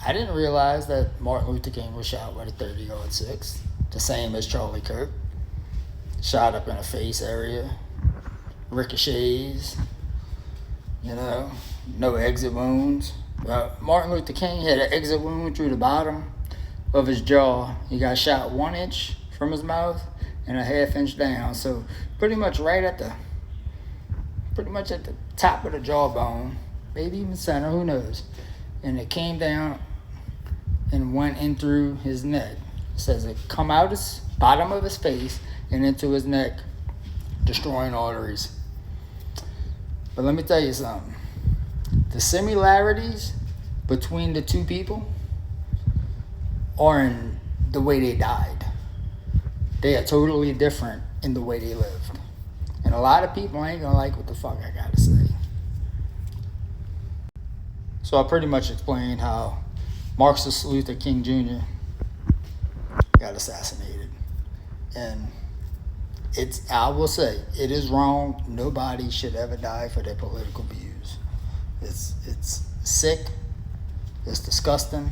I didn't realize that Martin Luther King was shot with a 30-yard six, the same as Charlie Kirk. Shot up in the face area, ricochets, no exit wounds. Martin Luther King had an exit wound through the bottom of his jaw. He got shot 1 inch from his mouth and a half inch down. So pretty much at the top of the jawbone, maybe even center, who knows. And it came down and went in through his neck. It says it come out his bottom of his face and into his neck, destroying arteries. But let me tell you something. The similarities between the two people are in the way they died. They are totally different in the way they lived. And a lot of people ain't gonna like what the fuck I gotta say. So I pretty much explained how Martin Luther King Jr. got assassinated. And I will say, it is wrong. Nobody should ever die for their political views. It's sick, it's disgusting,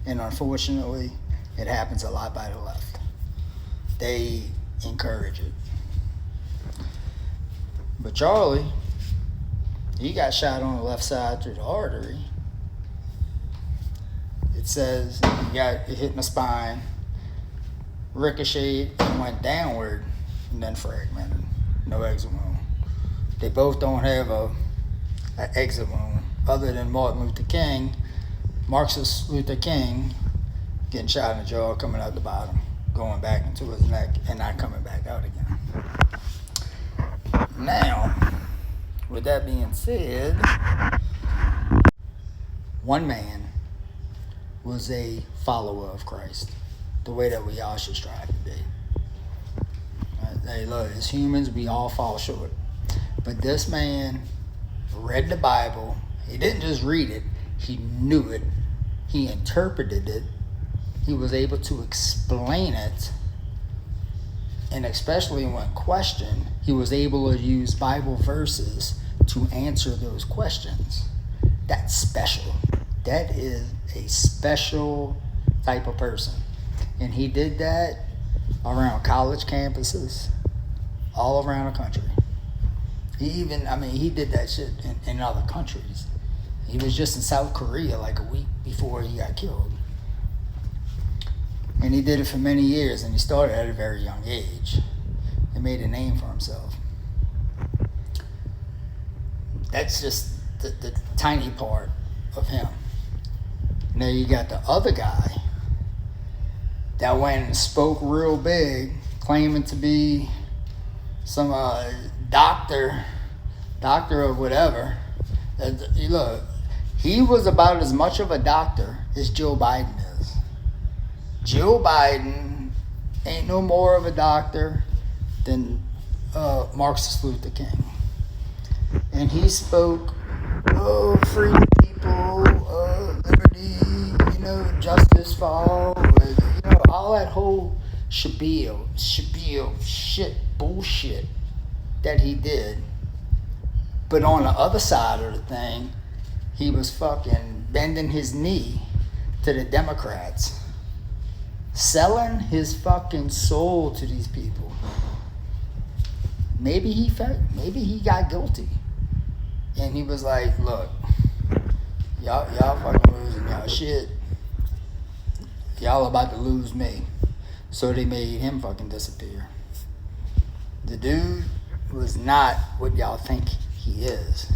and unfortunately, it happens a lot by the left. They encourage it. But Charlie, he got shot on the left side through the artery. It says he got hit in the spine, ricocheted, and went downward, and then fragmented. No exit wound. They both don't have an exit wound, other than Martin Luther King, Marxist Luther King, getting shot in the jaw, coming out the bottom, going back into his neck, and not coming back out again. Now, with that being said, one man was a follower of Christ, the way that we all should strive to be. Hey, look, as humans, we all fall short. But this man read the Bible. He didn't just read it. He knew it. He interpreted it. He was able to explain it. And especially when questioned, he was able to use Bible verses to answer those questions. That's special. That is a special type of person. And he did that around college campuses all around the country. He did that shit in other countries. He was just in South Korea like a week before he got killed. And he did it for many years, and he started at a very young age and made a name for himself. That's just the tiny part of him. Now you got the other guy that went and spoke real big, claiming to be some doctor of whatever. Look, he was about as much of a doctor as Joe Biden is. Joe Biden ain't no more of a doctor than Marxist Luther King. And he spoke, free people, liberty, justice for all, all that whole shabil, shit, bullshit that he did. But on the other side of the thing, he was fucking bending his knee to the Democrats, selling his fucking soul to these people. Maybe he got guilty, and he was like, "Look, y'all fucking losing y'all shit. Y'all about to lose me." So they made him fucking disappear. The dude was not what y'all think he is.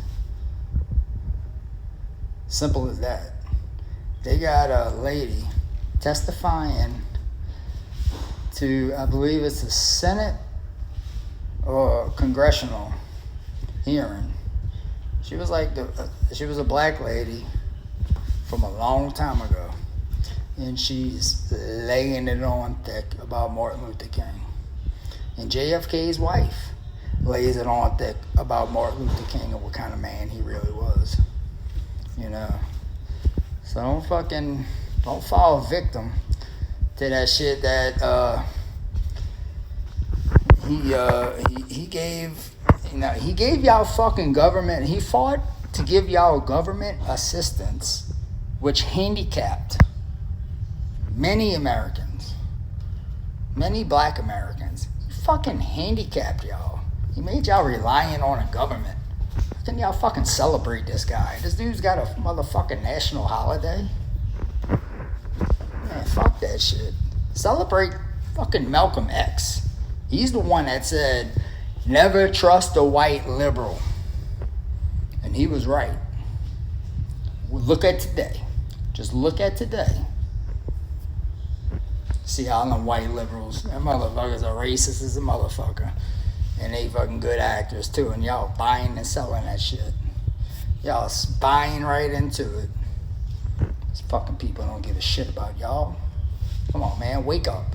Simple as that. They got a lady testifying to, I believe it's a Senate or congressional hearing. She was she was a black lady from a long time ago, and she's laying it on thick about Martin Luther King. And JFK's wife lays it on thick about Martin Luther King and what kind of man he really was. So don't fall victim to that shit that he gave y'all fucking government. He fought to give y'all government assistance which handicapped many Americans, many black Americans. He fucking handicapped y'all. He made y'all reliant on a government. How can y'all fucking celebrate this guy? This dude's got a motherfucking national holiday. Man, fuck that shit. Celebrate fucking Malcolm X. He's the one that said, never trust a white liberal. And he was right. Look at today. Just look at today. See all them white liberals. Them motherfuckers are racist as a motherfucker. And they fucking good actors too. And y'all buying and selling that shit. Y'all buying right into it. These fucking people don't give a shit about y'all. Come on, man. Wake up.